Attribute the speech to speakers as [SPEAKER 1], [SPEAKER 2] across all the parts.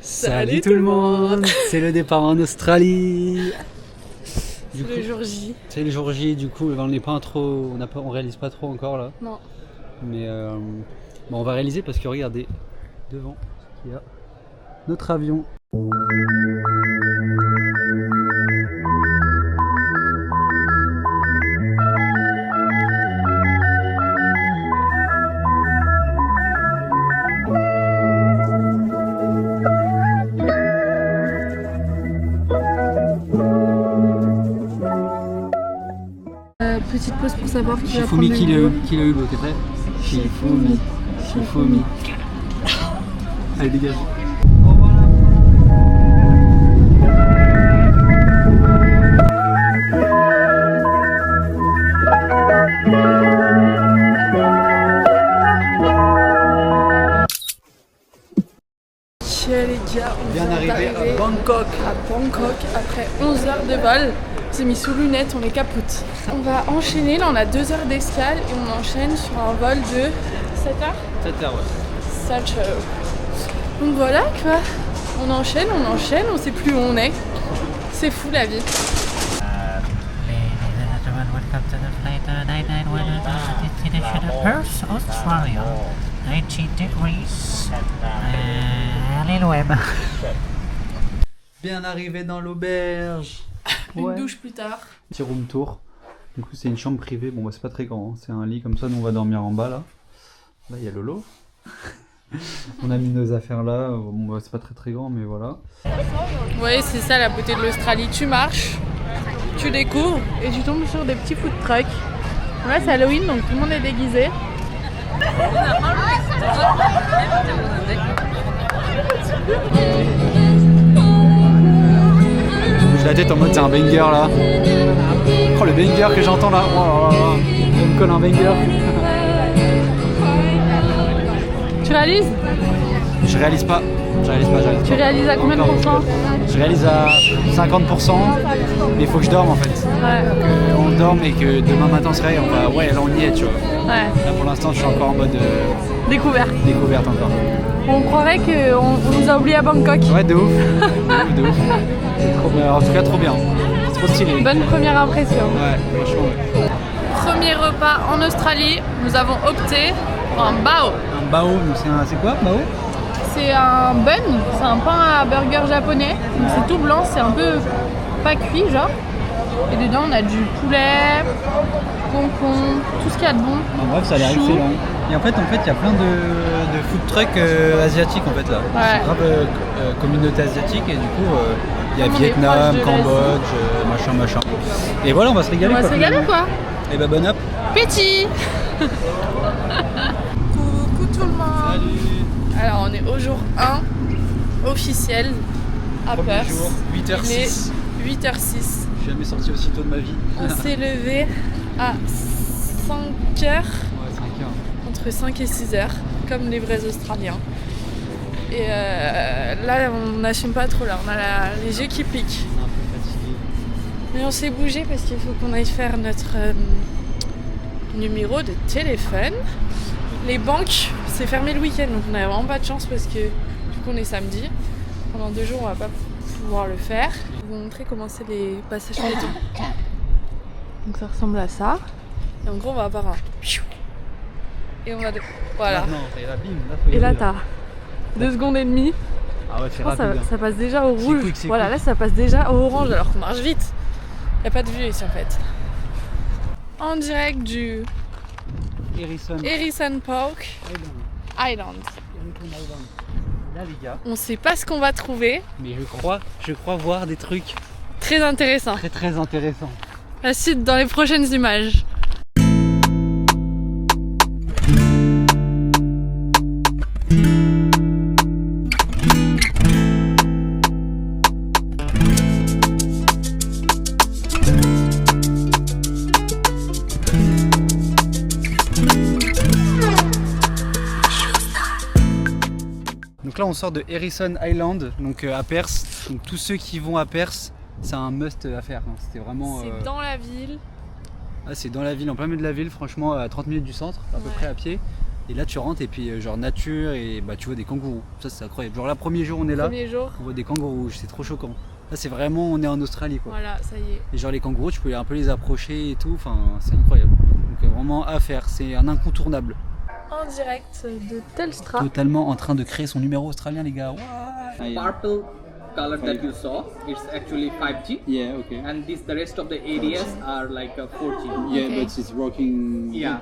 [SPEAKER 1] Salut tout le monde. C'est le départ en Australie.
[SPEAKER 2] C'est le jour J.
[SPEAKER 1] C'est le jour J, du coup on n'est pas trop, on réalise pas trop encore là.
[SPEAKER 2] Non.
[SPEAKER 1] Mais bon, on va réaliser parce que regardez, devant, il y a notre avion.
[SPEAKER 2] Petite pause pour savoir qui va prendre
[SPEAKER 1] Shifumi
[SPEAKER 2] le
[SPEAKER 1] qui
[SPEAKER 2] vidéo.
[SPEAKER 1] l'a eu, t'es prêt? Shifumi. Allez, dégage.
[SPEAKER 2] Les gars, on
[SPEAKER 1] Bien
[SPEAKER 2] vient
[SPEAKER 1] arrivé
[SPEAKER 2] d'arriver
[SPEAKER 1] à Bangkok.
[SPEAKER 2] à Bangkok après 11 heures de vol. On s'est mis sous lunettes, on est capote. On va enchaîner, là on a 2 heures d'escale et on enchaîne sur un vol de 7 heures.
[SPEAKER 1] 7 heures, ouais.
[SPEAKER 2] 7 heures. Donc voilà quoi, on enchaîne, on sait plus où on est. C'est fou la vie.
[SPEAKER 3] Ladies and gentlemen, welcome to the flight 991 destination of Perth, Australia. 90 degrees. Allez l'OM.
[SPEAKER 1] Bien arrivé dans l'auberge.
[SPEAKER 2] Une douche plus tard.
[SPEAKER 1] Petit room tour. Du coup, c'est une chambre privée. Bon, bah, c'est pas très grand. Hein. C'est un lit comme ça. Nous, on va dormir en bas là. Là, il y a Lolo. On a mis nos affaires là. Bon, bah, c'est pas très grand, mais voilà.
[SPEAKER 2] Ouais, c'est ça la beauté de l'Australie. Tu marches, tu découvres et tu tombes sur des petits food trucks. Là, c'est Halloween, donc tout le monde est déguisé.
[SPEAKER 1] J'ai la tête en mode c'est un banger là. Oh, le banger que j'entends là. Oh là là. Je me colle un banger.
[SPEAKER 2] Tu réalises?
[SPEAKER 1] Je réalise pas.
[SPEAKER 2] Tu réalises à combien de pourcents?
[SPEAKER 1] Je réalise à 50%, mais il faut que je dorme en fait.
[SPEAKER 2] Ouais.
[SPEAKER 1] On dorme et que demain matin on se réveille, on va. Ouais, là on y est, tu vois.
[SPEAKER 2] Ouais.
[SPEAKER 1] Là pour l'instant, je suis encore en mode
[SPEAKER 2] Découverte.
[SPEAKER 1] découverte encore.
[SPEAKER 2] On croirait qu'on nous a oubliés à Bangkok.
[SPEAKER 1] Ouais, de ouf. De ouf. C'est trop bien. En tout cas, trop bien. C'est trop stylé.
[SPEAKER 2] Bonne première impression.
[SPEAKER 1] Ouais, franchement, ouais.
[SPEAKER 2] Premier repas en Australie, nous avons opté pour un bao.
[SPEAKER 1] Un bao, donc c'est quoi, bao?
[SPEAKER 2] C'est un bun, c'est un pain à burger japonais. Donc c'est tout blanc, c'est un peu pas cuit genre. Et dedans on a du poulet, concombre, tout ce qu'il y a de bon.
[SPEAKER 1] En bref, ça a l'air
[SPEAKER 2] Chou.
[SPEAKER 1] excellent. Et en fait, il y a plein de food trucks asiatiques en fait là.
[SPEAKER 2] Ouais.
[SPEAKER 1] C'est grave communauté asiatique et du coup, il y a
[SPEAKER 2] Comme on est
[SPEAKER 1] Vietnam,
[SPEAKER 2] proche de l'Asie.
[SPEAKER 1] Cambodge, machin. Et voilà, on va se régaler.
[SPEAKER 2] On va se régaler quoi.
[SPEAKER 1] Et bah, bonne app.
[SPEAKER 2] Petit. Coucou tout le monde.
[SPEAKER 1] Salut.
[SPEAKER 2] Alors on est au jour 1 officiel à
[SPEAKER 1] Premier
[SPEAKER 2] Perth.
[SPEAKER 1] jour, 8h06.
[SPEAKER 2] Il est 8h06.
[SPEAKER 1] Je suis jamais sorti aussi tôt de ma vie.
[SPEAKER 2] On s'est levé à 5h,
[SPEAKER 1] Ouais, 5h.
[SPEAKER 2] entre 5 et 6h, comme les vrais Australiens. Et là, on n'assume pas trop, là, on a les yeux qui piquent.
[SPEAKER 1] On est un peu fatigué.
[SPEAKER 2] Mais on s'est bougé parce qu'il faut qu'on aille faire notre numéro de téléphone. Les banques, c'est fermé le week-end, donc on n'a vraiment pas de chance parce que du coup on est samedi. Pendant 2 jours, on va pas pouvoir le faire. Je vais vous montrer comment c'est les passages piétons. Donc ça ressemble à ça. Et en gros, on va avoir un... Et on va... Voilà.
[SPEAKER 1] Non, et là, bim, là, faut y
[SPEAKER 2] Et là,
[SPEAKER 1] aller,
[SPEAKER 2] t'as 2 secondes et demie.
[SPEAKER 1] Ah ouais, c'est
[SPEAKER 2] Je pense que
[SPEAKER 1] rapide.
[SPEAKER 2] ça passe déjà au
[SPEAKER 1] C'est
[SPEAKER 2] rouge.
[SPEAKER 1] quick, c'est
[SPEAKER 2] Voilà,
[SPEAKER 1] quick.
[SPEAKER 2] là, ça passe déjà au orange alors qu'on marche vite. Y a pas de vue ici en fait. En direct du
[SPEAKER 1] Harrison.
[SPEAKER 2] Harrison Park Island.
[SPEAKER 1] Là, les gars.
[SPEAKER 2] On sait pas ce qu'on va trouver.
[SPEAKER 1] Mais je crois voir des trucs
[SPEAKER 2] Très intéressant.
[SPEAKER 1] très intéressants.
[SPEAKER 2] La suite dans les prochaines images.
[SPEAKER 1] Donc là on sort de Harrison Island, donc à Perth. Donc tous ceux qui vont à Perth, c'est un must à faire. Hein. C'était vraiment.
[SPEAKER 2] C'est dans la ville.
[SPEAKER 1] Ah, c'est dans la ville, en plein milieu de la ville, franchement à 30 minutes du centre, à peu près à pied. Et là tu rentres et puis genre nature et bah tu vois des kangourous. Ça c'est incroyable. Genre là premier jour on est là,
[SPEAKER 2] Premier jour.
[SPEAKER 1] on voit des kangourous, c'est trop choquant. Là c'est vraiment, on est en Australie quoi.
[SPEAKER 2] Voilà, ça y est.
[SPEAKER 1] Et genre les kangourous tu peux un peu les approcher et tout, enfin c'est incroyable. Donc vraiment à faire, c'est un incontournable.
[SPEAKER 2] En direct de Telstra.
[SPEAKER 1] Totalement en train de créer son numéro australien les gars.
[SPEAKER 4] Purple color that you saw, it's actually 5G,
[SPEAKER 1] Yeah, okay.
[SPEAKER 4] and the rest of the areas are like 4G.
[SPEAKER 1] Yeah,
[SPEAKER 2] Okay.
[SPEAKER 1] but it's working.
[SPEAKER 4] Yeah.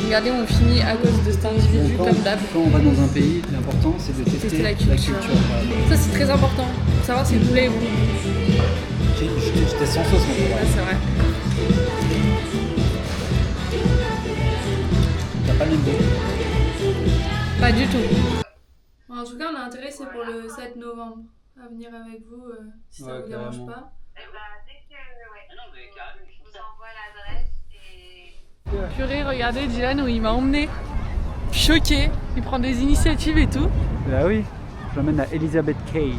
[SPEAKER 2] Regardez, on finit à cause de cet individu
[SPEAKER 1] Quand,
[SPEAKER 2] comme d'hab.
[SPEAKER 1] quand on va dans un pays, l'important c'est de tester
[SPEAKER 2] Tester la culture.
[SPEAKER 1] Voilà.
[SPEAKER 2] Ça c'est très important. Pour savoir si le poulet est bon.
[SPEAKER 1] J'étais sans sauce moi.
[SPEAKER 2] Ouais, c'est vrai.
[SPEAKER 1] T'as pas le même goût.
[SPEAKER 2] Pas du tout. En tout cas, on est intéressé pour le 7 novembre à venir avec vous si ça
[SPEAKER 1] Ouais,
[SPEAKER 2] vous dérange
[SPEAKER 1] carrément.
[SPEAKER 2] pas.
[SPEAKER 5] Dès que je vous envoie l'adresse et
[SPEAKER 2] Purée, regardez Dylan où il m'a emmené. Choqué, il prend des initiatives et tout.
[SPEAKER 1] Bah oui, je l'emmène à Elizabeth Cay.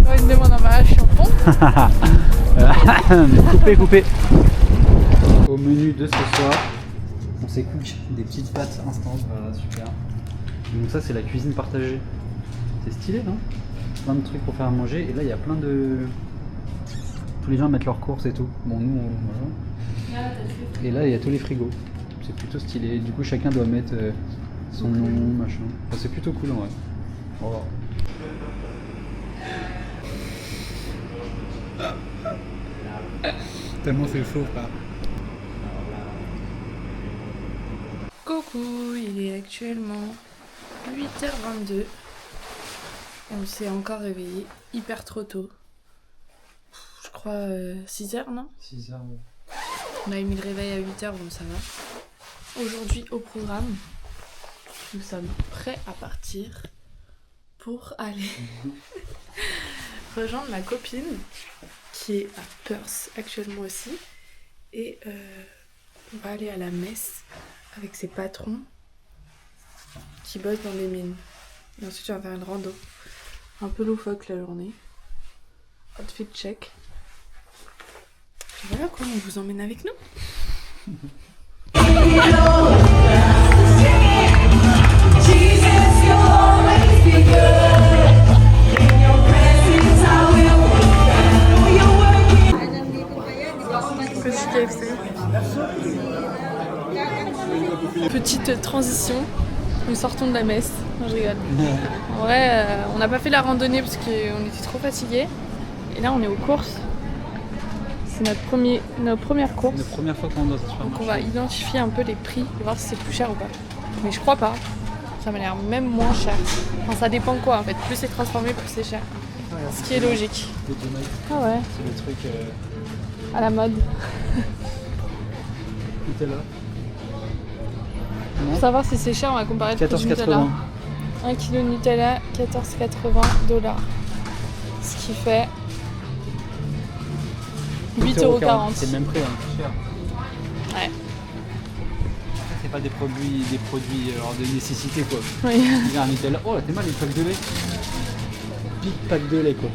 [SPEAKER 2] Là, il me demande un mariage champon.
[SPEAKER 1] Coupé. Au menu de ce soir, on s'écoute des petites pâtes instant, voilà, super. Donc ça c'est la cuisine partagée. C'est stylé, non? Plein de trucs pour faire à manger et là il y a plein de... Tous les gens mettent leurs courses et tout. Bon nous on... voilà. Et là il y a tous les frigos. C'est plutôt stylé. Du coup chacun doit mettre son nom, machin. Enfin, c'est plutôt cool en vrai. On va voir. Tellement c'est chaud pas.
[SPEAKER 2] Coucou, il est actuellement 8h22. Et on s'est encore réveillé hyper trop tôt. Je crois 6h, non?
[SPEAKER 1] 6h.
[SPEAKER 2] On a mis le réveil à 8h, donc ça va. Aujourd'hui au programme, nous sommes prêts à partir pour aller rejoindre ma copine qui est à Perth actuellement aussi. Et on va aller à la messe avec ses patrons qui bossent dans les mines. Et ensuite on va faire une rando. Un peu loufoque la journée. Outfit check. Et voilà quoi, on vous emmène avec nous. Petit KFC. Petite transition. Nous sortons de la messe. Non, je rigole. En vrai, on n'a pas fait la randonnée parce qu'on était trop fatigués. Et là, on est aux courses. C'est notre première course.
[SPEAKER 1] C'est la première fois qu'on est dans ce supermarché.
[SPEAKER 2] Donc on va identifier un peu les prix et voir si c'est plus cher ou pas. Mais je crois pas. Ça m'a l'air même moins cher. Enfin, ça dépend de quoi en fait. Plus c'est transformé, plus c'est cher. Ce qui est logique.
[SPEAKER 1] Des tomates,
[SPEAKER 2] Ah ouais,
[SPEAKER 1] c'est le truc
[SPEAKER 2] à la mode.
[SPEAKER 1] Nutella.
[SPEAKER 2] Pour savoir si c'est cher, on va comparer le prix du
[SPEAKER 1] 14,80.
[SPEAKER 2] Nutella. 1 kg de Nutella, 14,80 $. Ce qui fait 8,40
[SPEAKER 1] C'est le même prix, hein. Cher.
[SPEAKER 2] Ouais.
[SPEAKER 1] C'est pas des produits alors, de nécessité quoi.
[SPEAKER 2] Oui.
[SPEAKER 1] Il y a un Nutella. Oh là t'es mal les packs de lait. Big pack de lait quoi.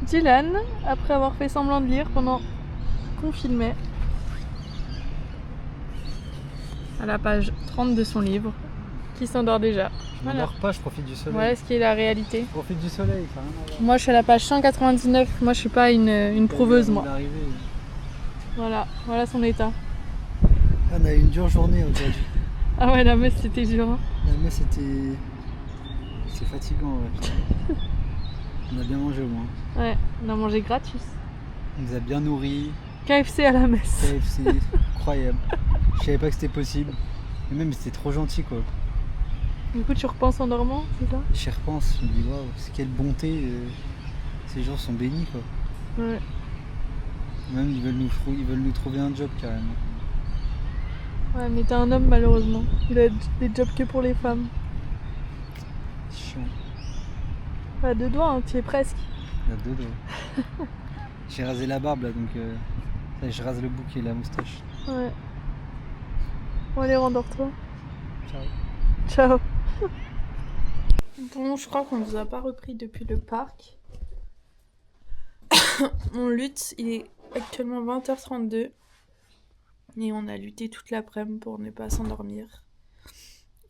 [SPEAKER 2] Dylan, après avoir fait semblant de lire pendant qu'on filmait, à la page 30 de son livre, qui s'endort déjà.
[SPEAKER 1] Je
[SPEAKER 2] Voilà.
[SPEAKER 1] m'endors pas, je profite du soleil.
[SPEAKER 2] Voilà ce qui est la réalité.
[SPEAKER 1] Je profite du soleil, ça n'a rien à voir.
[SPEAKER 2] Moi je suis à la page 199, moi je suis pas une prouveuse moi. Voilà, voilà son état.
[SPEAKER 1] On a eu une dure journée aujourd'hui.
[SPEAKER 2] Ah ouais, la messe c'était dur. Hein.
[SPEAKER 1] Mais c'était... C'est fatigant ouais. On a bien mangé au moins.
[SPEAKER 2] Ouais, on a mangé gratis.
[SPEAKER 1] On nous a bien nourris.
[SPEAKER 2] KFC à la messe.
[SPEAKER 1] KFC, incroyable. Je savais pas que c'était possible. Et même c'était trop gentil quoi.
[SPEAKER 2] Du coup, tu repenses en dormant, c'est ça?
[SPEAKER 1] J'y repense, je me dis waouh, c'est quelle bonté, ces gens sont bénis quoi.
[SPEAKER 2] Ouais.
[SPEAKER 1] Même ils veulent nous trouver un job carrément.
[SPEAKER 2] Ouais, mais t'es un homme malheureusement. Il a des jobs que pour les femmes.
[SPEAKER 1] Chiant,
[SPEAKER 2] Pas deux doigts, hein, tu y es presque.
[SPEAKER 1] il y a deux doigts. J'ai rasé la barbe là donc ça, je rase le bouc et la moustache.
[SPEAKER 2] Ouais. Bon, allez, rendors-toi.
[SPEAKER 1] Ciao.
[SPEAKER 2] Ciao. Bon, je crois qu'on ne vous a pas repris depuis le parc. On lutte, il est actuellement 20h32. Et on a lutté toute l'après-midi pour ne pas s'endormir.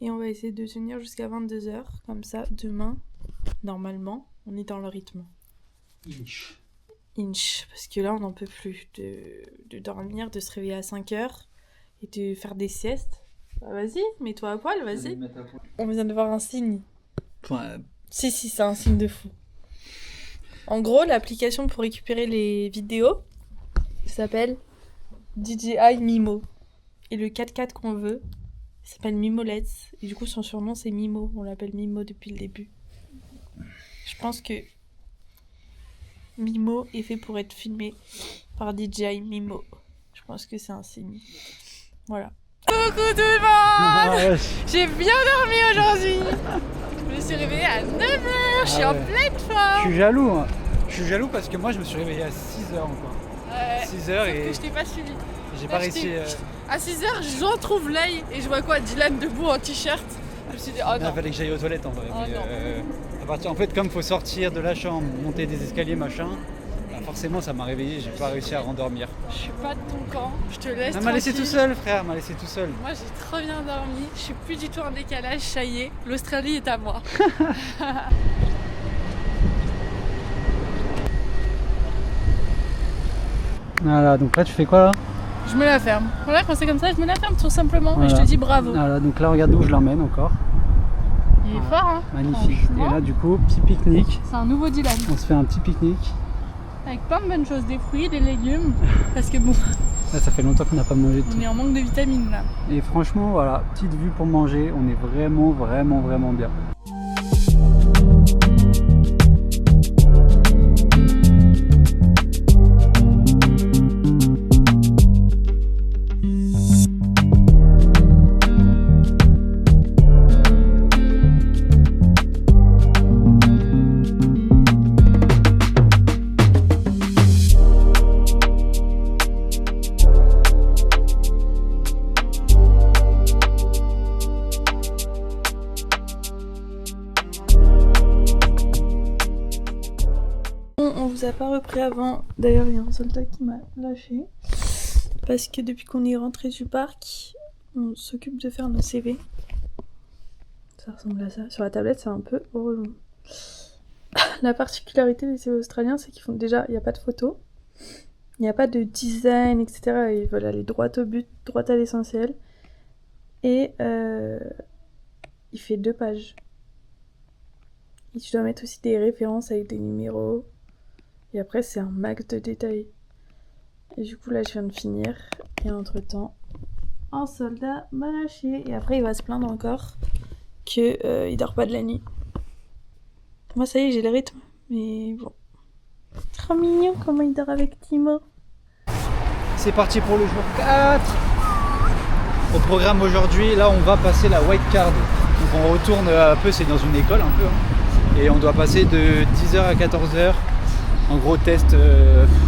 [SPEAKER 2] Et on va essayer de tenir jusqu'à 22h. Comme ça, demain, normalement, on est dans le rythme. Inch. Parce que là, on n'en peut plus de dormir, de se réveiller à 5h et de faire des siestes. Bah, vas-y, mets-toi à poil, vas-y. On vient de voir un signe. Si, c'est un signe de fou. En gros, l'application pour récupérer les vidéos s'appelle DJI Mimo. Et le 4x4 qu'on veut, il s'appelle Mimolets. Et du coup, son surnom, c'est Mimo. On l'appelle Mimo depuis le début. Je pense que Mimo est fait pour être filmé par DJI Mimo. Je pense que c'est un signe. Voilà. Coucou tout le monde! J'ai bien dormi aujourd'hui. Je me suis réveillée à 9h. Je suis en pleine
[SPEAKER 1] Je
[SPEAKER 2] forme.
[SPEAKER 1] suis jaloux, hein. Je suis jaloux parce que moi je me suis réveillé à 6h encore.
[SPEAKER 2] Ouais.
[SPEAKER 1] 6h
[SPEAKER 2] Sauf
[SPEAKER 1] et
[SPEAKER 2] que je t'ai pas suivi.
[SPEAKER 1] j'ai
[SPEAKER 2] Là,
[SPEAKER 1] pas
[SPEAKER 2] je
[SPEAKER 1] réussi.
[SPEAKER 2] t'ai- À 6h, je retrouve l'œil et je vois quoi? Dylan debout en t-shirt. Je me suis dit, oh
[SPEAKER 1] Il
[SPEAKER 2] non.
[SPEAKER 1] fallait que j'aille aux toilettes en vrai.
[SPEAKER 2] Oh non.
[SPEAKER 1] En fait, comme faut sortir de la chambre, monter des escaliers, machin, bah forcément ça m'a réveillé, j'ai pas réussi à rendormir.
[SPEAKER 2] Je suis pas de ton camp. Je te laisse.
[SPEAKER 1] Ça m'a laissé
[SPEAKER 2] tranquille.
[SPEAKER 1] tout seul, frère, m'a laissé tout seul.
[SPEAKER 2] Moi, j'ai trop bien dormi. Je suis plus du tout en décalage. Ça y est, l'Australie est à moi.
[SPEAKER 1] Voilà, donc là tu fais quoi là?
[SPEAKER 2] Je me la ferme. Voilà, quand c'est comme ça, je me la ferme tout simplement. Et je
[SPEAKER 1] Voilà.
[SPEAKER 2] te dis bravo.
[SPEAKER 1] Voilà, donc là regarde où je l'emmène encore.
[SPEAKER 2] Il est fort, hein.
[SPEAKER 1] Magnifique.
[SPEAKER 2] Franchement,
[SPEAKER 1] Et là du coup, petit pique-nique.
[SPEAKER 2] c'est un nouveau Dylan.
[SPEAKER 1] On se fait un petit pique-nique.
[SPEAKER 2] Avec plein de bonnes choses, des fruits, des légumes. Parce que bon,
[SPEAKER 1] Là ça fait longtemps qu'on n'a pas mangé de
[SPEAKER 2] on
[SPEAKER 1] tout.
[SPEAKER 2] est en manque de vitamines là.
[SPEAKER 1] Et franchement voilà, petite vue pour manger, on est vraiment bien.
[SPEAKER 2] On vous a pas repris avant. D'ailleurs, il y a un soldat qui m'a lâché. Parce que depuis qu'on est rentré du parc, on s'occupe de faire nos CV. Ça ressemble à ça. Sur la tablette, c'est un peu relou. La particularité des CV australiens, c'est qu'ils font déjà, il n'y a pas de photos, il n'y a pas de design, etc. Ils veulent aller droit au but, droit à l'essentiel. Et il fait 2 pages. Et tu dois mettre aussi des références avec des numéros. Et après, c'est un max de détails. Et du coup, là, je viens de finir. Et entre-temps, un soldat m'a lâché. Et après, il va se plaindre encore que il dort pas de la nuit. Moi, ça y est, j'ai le rythme. Mais bon. Trop mignon comment il dort avec Timo.
[SPEAKER 1] C'est parti pour le jour 4. Au programme aujourd'hui, là on va passer la white card. Donc on retourne un peu, c'est dans une école un peu. Hein. Et on doit passer de 10h à 14h. En gros test,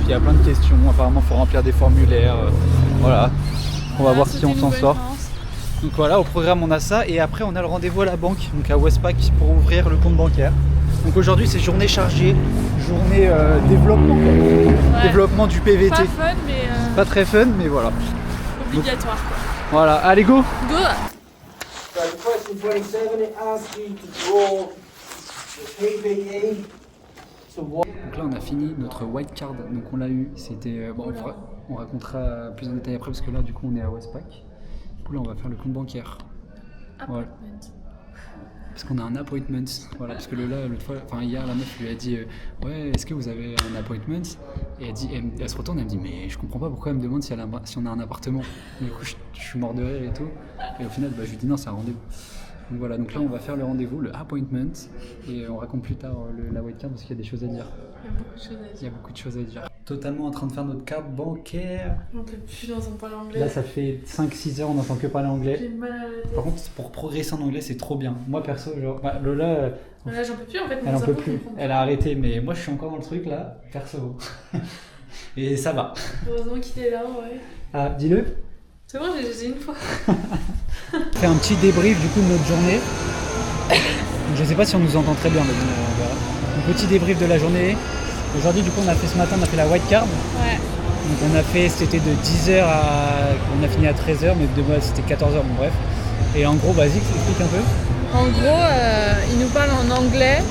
[SPEAKER 1] il y a plein de questions. Apparemment il faut remplir des formulaires. Voilà. On va voir si on s'en sort. Donc voilà, au programme on a ça. Et après on a le rendez-vous à la banque, donc à Westpac pour ouvrir le compte bancaire. Donc aujourd'hui c'est journée chargée, journée développement.
[SPEAKER 2] Ouais.
[SPEAKER 1] Développement du PVT.
[SPEAKER 2] Pas fun, mais
[SPEAKER 1] Pas très fun, mais voilà.
[SPEAKER 2] obligatoire. Quoi.
[SPEAKER 1] Voilà, allez go!
[SPEAKER 2] Go!
[SPEAKER 6] So the question 27, it asks you to draw the PVE to what?
[SPEAKER 1] Donc là on a fini notre white card, donc on l'a eu, c'était... bon, on racontera plus en détail après parce que là du coup on est à Westpac. Du coup là on va faire le compte bancaire. Voilà. Parce qu'on a un appointment, voilà, parce que l'autre fois, enfin hier la meuf lui a dit ouais, est-ce que vous avez un appointment? Et elle se retourne, elle me dit mais je comprends pas pourquoi elle me demande si on a un appartement. Du coup je suis mort de rire et tout, et au final bah, je lui dis non, c'est un rendez-vous. Donc voilà, donc là on va faire le rendez-vous, le appointment, et on raconte plus tard la wildcard parce qu'il y a des choses à dire. Il y a beaucoup de choses à dire. Totalement en train de faire notre carte bancaire.
[SPEAKER 2] On peut plus entendre parler anglais.
[SPEAKER 1] Là ça fait 5-6 heures on n'entend que parler anglais.
[SPEAKER 2] J'ai mal à la tête.
[SPEAKER 1] Par contre pour progresser en anglais c'est trop bien. Moi perso genre, Lola
[SPEAKER 2] Là j'en peux plus en fait.
[SPEAKER 1] elle en peut plus, elle a arrêté mais moi je suis encore dans le truc là, perso. Et ça va.
[SPEAKER 2] Heureusement qu'il est là, ouais.
[SPEAKER 1] Ah dis-le.
[SPEAKER 2] C'est bon, j'ai une fois.
[SPEAKER 1] On fait un petit débrief du coup de notre journée. Je sais pas si on nous entend très bien mais bon, on verra. Un petit débrief de la journée. Aujourd'hui du coup on a fait ce matin, on a fait la wildcard.
[SPEAKER 2] Ouais.
[SPEAKER 1] Donc on a fait, c'était de 10h à... On a fini à 13h mais de moi c'était 14h, bon bref. Et en gros, vas-y, explique un peu.
[SPEAKER 2] En gros, il nous parle en anglais.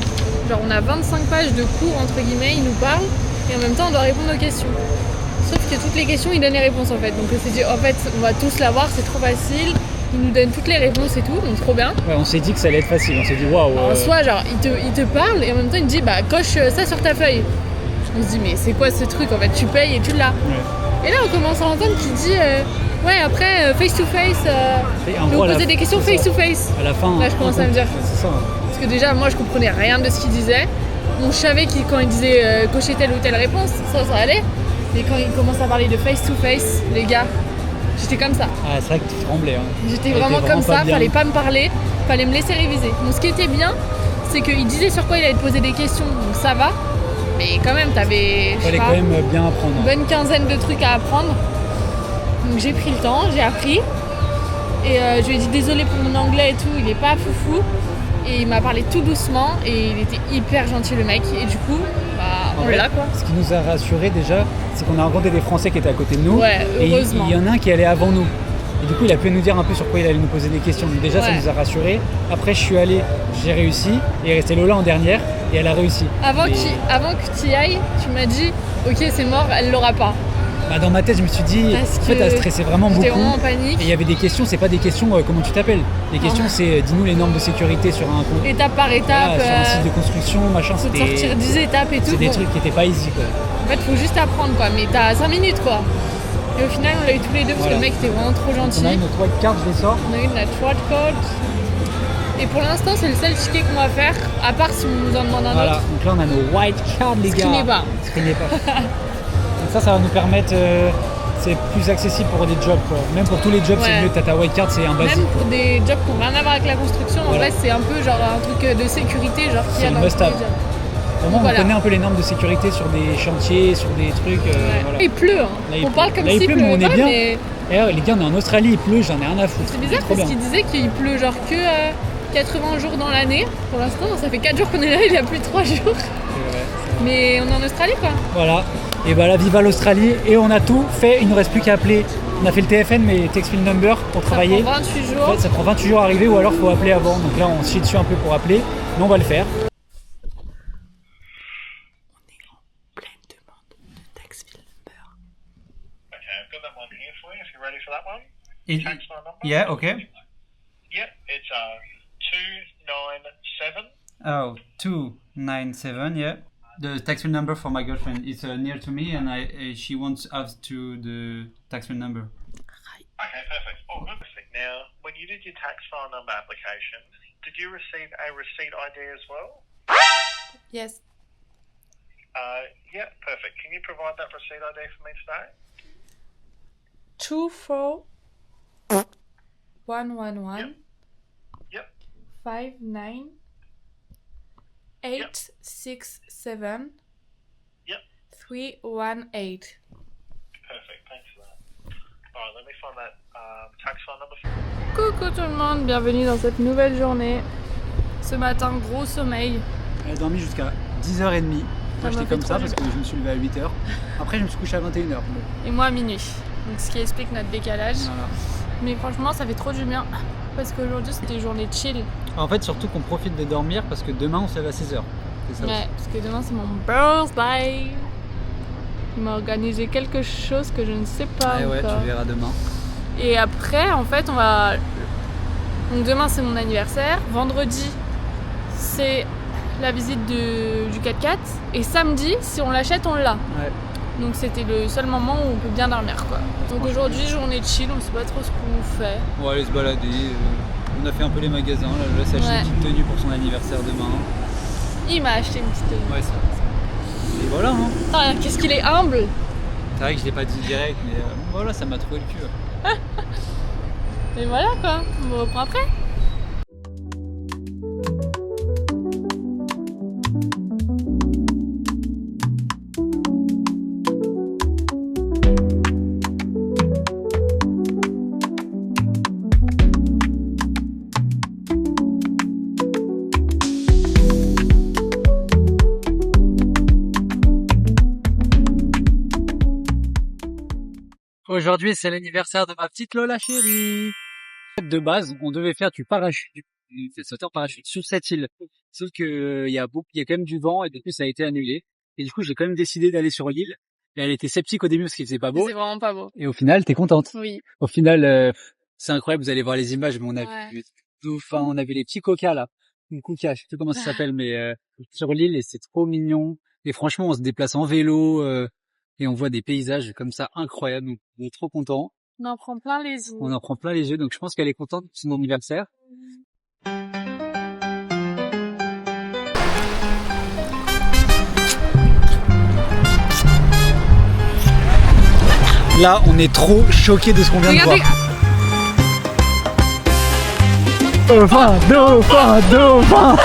[SPEAKER 2] Genre on a 25 pages de cours entre guillemets, il nous parle. Et en même temps on doit répondre aux questions. Sauf que toutes les questions, il donne les réponses en fait. Donc on s'est dit, en fait, on va tous l'avoir, c'est trop facile. Il nous donne toutes les réponses et tout, donc trop bien.
[SPEAKER 1] Ouais, on s'est dit que ça allait être facile, on s'est dit waouh.
[SPEAKER 2] En soi, genre, il te parle et en même temps, il te dit, bah, coche ça sur ta feuille. On se dit, mais c'est quoi ce truc en fait? Tu payes et tu l'as. Ouais. Et là, on commence à entendre qu'il dit, ouais, après, face to face, vous posez des questions face to face.
[SPEAKER 1] À la fin,
[SPEAKER 2] là, je commence à me dire.
[SPEAKER 1] C'est ça.
[SPEAKER 2] Parce que déjà, moi, je comprenais rien de ce qu'il disait. On savait qu'il, quand il disait cocher telle ou telle réponse, ça allait. Et quand il commence à parler de face to face, les gars, j'étais comme ça.
[SPEAKER 1] Ah, c'est vrai que tu tremblais. Hein.
[SPEAKER 2] J'étais vraiment comme ça, fallait pas me parler, fallait me laisser réviser. Donc ce qui était bien, c'est qu'il disait sur quoi il allait te poser des questions, donc ça va. Mais quand même, t'avais
[SPEAKER 1] fallait quand même bien apprendre.
[SPEAKER 2] Une bonne quinzaine de trucs à apprendre. Donc j'ai pris le temps, j'ai appris. Et je lui ai dit désolé pour mon anglais et tout, il est pas foufou. Et il m'a parlé tout doucement et il était hyper gentil le mec. Et du coup, bah, on est là quoi.
[SPEAKER 1] Ce qui nous a rassuré déjà, c'est qu'on a rencontré des Français qui étaient à côté de nous.
[SPEAKER 2] Ouais, heureusement.
[SPEAKER 1] Et il y en a un qui allait avant nous. Et du coup, il a pu nous dire un peu sur quoi il allait nous poser des questions. Donc déjà, ça nous a rassuré. Après, je suis allé, j'ai réussi. Et il restait Lola en dernière et elle a réussi.
[SPEAKER 2] Avant que tu y ailles, tu m'as dit, ok, c'est mort, elle l'aura pas.
[SPEAKER 1] Bah dans ma tête, je me suis dit, en fait, elle stressait vraiment beaucoup.
[SPEAKER 2] J'étais vraiment en panique.
[SPEAKER 1] Et il y avait des questions, c'est pas des questions comment tu t'appelles. Les questions, c'est dis-nous les normes de sécurité sur un compte.
[SPEAKER 2] Étape par étape.
[SPEAKER 1] Sur un site de construction, machin.
[SPEAKER 2] Faut te sortir 10 étapes et tout.
[SPEAKER 1] C'est des trucs qui étaient pas easy quoi.
[SPEAKER 2] En fait, faut juste apprendre quoi. Mais t'as 5 minutes quoi. Et au final, on l'a eu tous les deux parce que le mec était vraiment trop gentil.
[SPEAKER 1] On a eu notre white card, je les sors.
[SPEAKER 2] On a eu notre white card. Et pour l'instant, c'est le seul ticket qu'on va faire, à part si on nous en demande un autre.
[SPEAKER 1] Voilà, donc là on a nos white cards les gars.
[SPEAKER 2] Screenez pas.
[SPEAKER 1] Donc ça va nous permettre, c'est plus accessible pour des jobs quoi. Même pour tous les jobs, c'est mieux, t'as ta white card, c'est un basique.
[SPEAKER 2] Même pour des jobs qui n'ont rien à voir avec la construction, en vrai c'est un peu genre un truc de sécurité, genre qu'il y a dans tous les jobs.
[SPEAKER 1] Vraiment, on connaît un peu les normes de sécurité sur des chantiers, sur des trucs. Voilà.
[SPEAKER 2] Il pleut, hein.
[SPEAKER 1] Là,
[SPEAKER 2] on parle comme
[SPEAKER 1] s'il pleut, mais on est bien.
[SPEAKER 2] Mais...
[SPEAKER 1] Et les gars, on est en Australie, il pleut, j'en ai rien à foutre.
[SPEAKER 2] C'est bizarre parce qu'il disait qu'il pleut genre que 80 jours dans l'année. Pour l'instant, ça fait 4 jours qu'on est là, il y a plus de 3 jours. C'est vrai. Mais on est en Australie quoi.
[SPEAKER 1] Voilà. Et bah là, viva l'Australie. Et on a tout fait, il ne nous reste plus qu'à appeler. On a fait le TFN, mais Text Fill Number pour travailler.
[SPEAKER 2] Ça prend 28 jours.
[SPEAKER 1] En fait, ça prend 28 jours à arriver ou alors il faut appeler avant. Donc là, on se chie dessus un peu pour appeler. Mais on va le faire.
[SPEAKER 7] Ready for that one? Tax file number?
[SPEAKER 1] Yeah, okay.
[SPEAKER 7] Yep, it's 297.
[SPEAKER 1] Oh, 297, yeah. The tax bill number for my girlfriend is near to me and she wants us to the tax bill number.
[SPEAKER 7] Okay, perfect. Oh, good. Now, when you did your tax file number application, did you receive a receipt ID as well?
[SPEAKER 2] Yes.
[SPEAKER 7] Yeah, perfect. Can you provide that receipt ID for me today?
[SPEAKER 2] 24111
[SPEAKER 7] Yep.
[SPEAKER 2] 59867
[SPEAKER 7] Yep.
[SPEAKER 2] 318.
[SPEAKER 7] Perfect, thanks for that. Alright, let me find that tax file number for you.
[SPEAKER 2] Coucou tout le monde, bienvenue dans cette nouvelle journée. Ce matin, gros sommeil.
[SPEAKER 1] Elle a dormi jusqu'à 10h30. Moi j'étais comme ça parce que je me suis levé à 8h. Après je me suis couché à 21h.
[SPEAKER 2] Et moi à minuit. Donc ce qui explique notre décalage.
[SPEAKER 1] Voilà.
[SPEAKER 2] Mais franchement ça fait trop du bien. Parce qu'aujourd'hui c'était une journée chill.
[SPEAKER 1] En fait surtout qu'on profite de dormir parce que demain on se lève à 6h. C'est ça aussi.
[SPEAKER 2] Parce que demain c'est mon birthday. Il m'a organisé quelque chose que je ne sais pas encore.
[SPEAKER 1] Ouais, tu verras demain.
[SPEAKER 2] Et après en fait on va... Donc demain c'est mon anniversaire. Vendredi c'est la visite du 4x4. Et samedi si on l'achète on l'a.
[SPEAKER 1] Ouais.
[SPEAKER 2] Donc c'était le seul moment où on peut bien dormir quoi. Donc aujourd'hui journée chill, on sait pas trop ce qu'on fait.
[SPEAKER 1] On va aller se balader. On on a fait un peu les magasins. Là, je vais s'acheter une petite tenue pour son anniversaire demain.
[SPEAKER 2] Il m'a acheté une petite tenue.
[SPEAKER 1] Ouais, c'est vrai. Et voilà, hein.
[SPEAKER 2] Ah, qu'est-ce qu'il est humble.
[SPEAKER 1] C'est vrai que je l'ai pas dit direct, mais voilà, ça m'a trouvé le cul.
[SPEAKER 2] Et voilà quoi, on me reprend après.
[SPEAKER 1] Aujourd'hui, c'est l'anniversaire de ma petite Lola chérie. De base, on devait faire du parachute, sauter en parachute sur cette île. Sauf que il y a quand même du vent et du coup ça a été annulé. Et du coup, j'ai quand même décidé d'aller sur l'île. Et elle était sceptique au début parce qu'il faisait pas beau.
[SPEAKER 2] C'est vraiment pas beau.
[SPEAKER 1] Et au final, t'es contente.
[SPEAKER 2] Oui.
[SPEAKER 1] Au final, c'est incroyable. Vous allez voir les images, mais on a vu dauphins, on avait les petits coquas là. Une coquille, je sais plus comment ça s'appelle, mais sur l'île et c'est trop mignon. Et franchement, on se déplace en vélo. Et on voit des paysages comme ça incroyables, donc on est trop contents.
[SPEAKER 2] On en prend plein les yeux.
[SPEAKER 1] On en prend plein les yeux, donc je pense qu'elle est contente de son anniversaire. Là, on est trop choqués de ce qu'on vient de voir. Dauphin, dauphin, dauphin.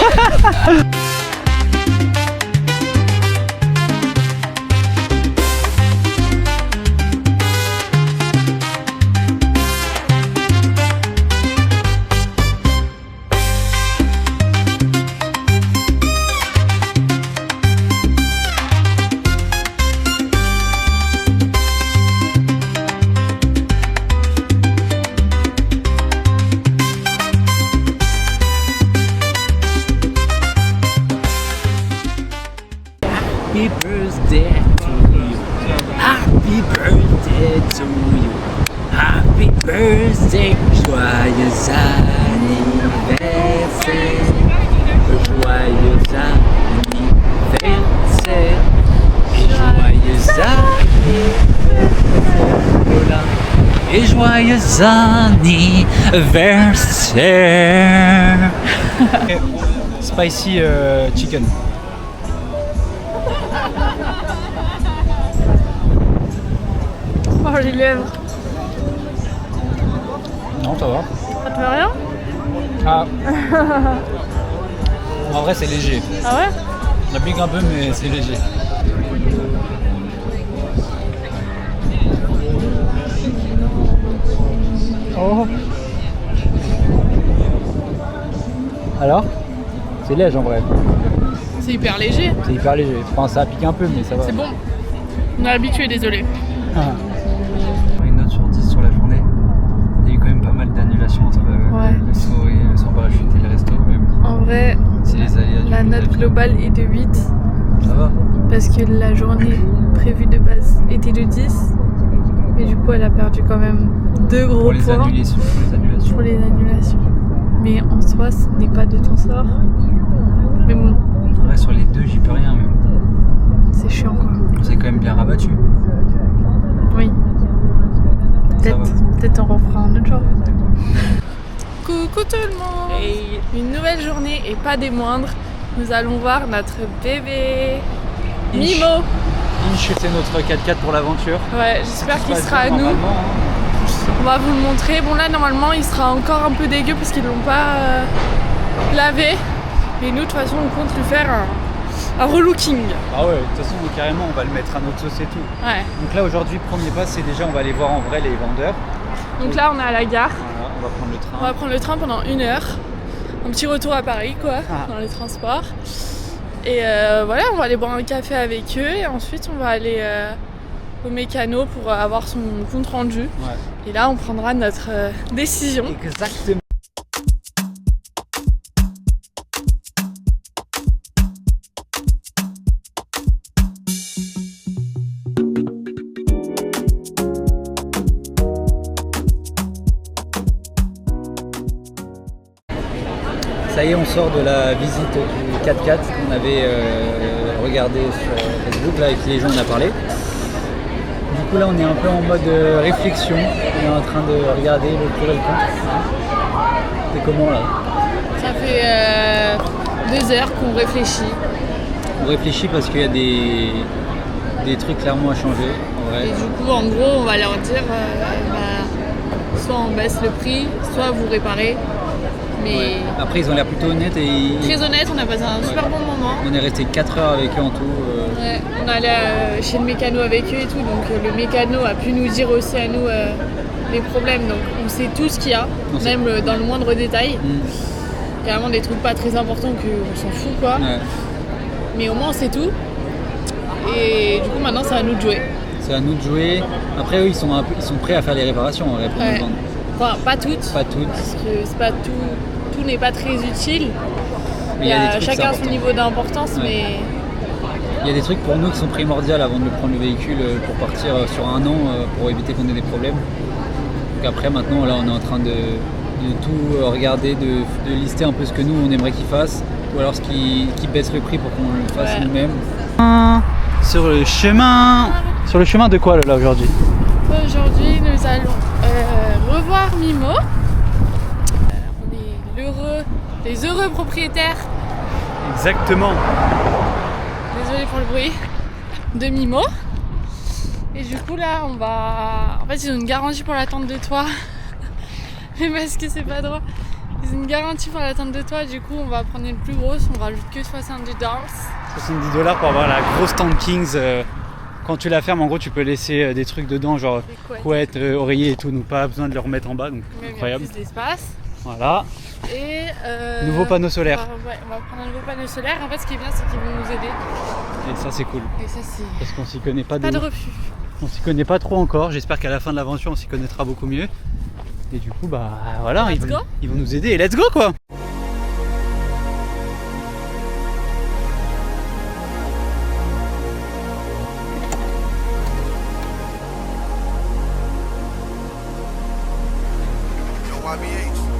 [SPEAKER 1] Happy birthday to you. Happy birthday to you. Happy birthday. Joyeux anniversaire. Joyeux anniversaire. Joyeux anniversaire. Et joyeux anniversaire. Spicy chicken.
[SPEAKER 2] Oh les lèvres.
[SPEAKER 1] Non, ça va.
[SPEAKER 2] Ça te fait rien?
[SPEAKER 1] Ah. En vrai, c'est léger.
[SPEAKER 2] Ah ouais?
[SPEAKER 1] Ça pique un peu, mais c'est léger. Oh. Alors? C'est léger en vrai.
[SPEAKER 2] C'est hyper léger.
[SPEAKER 1] C'est hyper léger. Enfin, ça pique un peu, mais ça va.
[SPEAKER 2] C'est bon. On est habitué, désolé.
[SPEAKER 1] Ah. Une note sur 10 sur la journée. Il y a eu quand même pas mal d'annulations entre le saut et le saut en parachute et le resto. Mais bon,
[SPEAKER 2] En vrai,
[SPEAKER 1] c'est les aléas du
[SPEAKER 2] la note
[SPEAKER 1] paysage.
[SPEAKER 2] globale est de 8.
[SPEAKER 1] Ça va.
[SPEAKER 2] Parce que la journée prévue de base était de 10. Et du coup, elle a perdu quand même 2 gros
[SPEAKER 1] Pour les
[SPEAKER 2] points
[SPEAKER 1] annulations.
[SPEAKER 2] pour les annulations. Mais en soi, ce n'est pas de ton sort. Mais bon,
[SPEAKER 1] En vrai, sur les deux, j'y peux rien. Mais bon,
[SPEAKER 2] c'est chiant quoi.
[SPEAKER 1] on s'est quand même bien rabattu.
[SPEAKER 2] Oui.
[SPEAKER 1] Ça va.
[SPEAKER 2] Peut-être on refera un autre jour. Coucou tout le monde. Une nouvelle journée et pas des moindres. Nous allons voir notre bébé Mimo.
[SPEAKER 1] Inch, c'est notre 4x4 pour l'aventure.
[SPEAKER 2] Ouais, j'espère qu'il sera à nous.
[SPEAKER 1] Normalement, hein.
[SPEAKER 2] On va vous le montrer. Bon là normalement il sera encore un peu dégueu parce qu'ils l'ont pas lavé. Mais nous de toute façon on compte lui faire un relooking.
[SPEAKER 1] Ah ouais, de toute façon carrément on va le mettre à notre sauce et tout.
[SPEAKER 2] Ouais.
[SPEAKER 1] Donc là aujourd'hui premier pas c'est déjà on va aller voir en vrai les vendeurs.
[SPEAKER 2] Donc là on est à la gare.
[SPEAKER 1] Voilà, on va prendre le train.
[SPEAKER 2] On va prendre le train pendant 1 heure. Un petit retour à Paris quoi, dans les transports. Et voilà, on va aller boire un café avec eux et ensuite on va aller au mécano pour avoir son compte rendu.
[SPEAKER 1] Ouais.
[SPEAKER 2] Et là on prendra notre décision.
[SPEAKER 1] Exactement. Ça y est, on sort de la visite du 4x4 qu'on avait regardé sur Facebook, là, avec qui les gens on a parlé. Du coup, là, on est un peu en mode réflexion. On est en train de regarder le pour et le contre. T'es comment là?
[SPEAKER 2] Ça fait 2 heures qu'on réfléchit.
[SPEAKER 1] On réfléchit parce qu'il y a des trucs clairement à changer. En vrai.
[SPEAKER 2] Et du coup, en gros, on va leur dire soit on baisse le prix, soit vous réparez. Mais
[SPEAKER 1] Ouais. Après, ils ont l'air plutôt honnêtes et
[SPEAKER 2] très honnête, on a passé un super bon moment.
[SPEAKER 1] on est resté 4 heures avec eux en tout.
[SPEAKER 2] Ouais, on est allé chez le mécano avec eux et tout, donc le mécano a pu nous dire aussi à nous les problèmes. Donc on sait tout ce qu'il y a,
[SPEAKER 1] On sait.
[SPEAKER 2] même dans le moindre détail.
[SPEAKER 1] Mm.
[SPEAKER 2] Carrément des trucs pas très importants qu'on s'en fout quoi.
[SPEAKER 1] Ouais.
[SPEAKER 2] Mais au moins on sait tout. Et du coup maintenant c'est à nous de jouer.
[SPEAKER 1] C'est à nous de jouer. Après, eux, ils sont prêts à faire les réparations en vrai, pour
[SPEAKER 2] Ouais.
[SPEAKER 1] nous vendre.
[SPEAKER 2] Enfin pas toutes.
[SPEAKER 1] Pas toutes.
[SPEAKER 2] Parce que c'est pas tout n'est pas très utile.
[SPEAKER 1] Mais il y a des trucs
[SPEAKER 2] chacun
[SPEAKER 1] importants.
[SPEAKER 2] son niveau d'importance,
[SPEAKER 1] Ouais.
[SPEAKER 2] mais
[SPEAKER 1] Il y a des trucs pour nous qui sont primordiaux avant de prendre le véhicule pour partir sur un an pour éviter qu'on ait des problèmes. Donc après, maintenant, là, on est en train de tout regarder, de lister un peu ce que nous, on aimerait qu'ils fassent, ou alors ce qui baisse le prix pour qu'on le fasse
[SPEAKER 2] Ouais.
[SPEAKER 1] nous-mêmes. Sur le chemin de quoi là aujourd'hui?
[SPEAKER 2] aujourd'hui nous allons revoir Mimo. On est les heureux propriétaires,
[SPEAKER 1] Exactement.
[SPEAKER 2] désolé pour le bruit, de Mimo. Et du coup là on va... En fait ils ont une garantie pour la tente de toit. Mais parce que c'est pas drôle. Ils ont une garantie pour la tente de toit, du coup on va prendre une plus grosse, on rajoute que $70.
[SPEAKER 1] $70 pour avoir la grosse tente Kings. Quand tu la fermes, en gros, tu peux laisser des trucs dedans, genre
[SPEAKER 2] Des
[SPEAKER 1] couettes, oreillers et tout, donc pas besoin de le remettre en bas, donc
[SPEAKER 2] Même il y a
[SPEAKER 1] incroyable.
[SPEAKER 2] plus d'espace.
[SPEAKER 1] Voilà.
[SPEAKER 2] Et
[SPEAKER 1] Nouveau panneau solaire.
[SPEAKER 2] on va prendre un nouveau panneau solaire. En fait ce qui est bien c'est qu'ils vont nous aider.
[SPEAKER 1] Et ça, c'est cool.
[SPEAKER 2] Et ça c'est
[SPEAKER 1] Parce qu'on s'y connaît pas,
[SPEAKER 2] pas de
[SPEAKER 1] ouf.
[SPEAKER 2] refus.
[SPEAKER 1] On s'y connaît pas trop encore. J'espère qu'à la fin de l'aventure, on s'y connaîtra beaucoup mieux. Et du coup, bah voilà,
[SPEAKER 2] Let's go.
[SPEAKER 1] ils vont nous aider et let's go quoi!
[SPEAKER 8] YBH.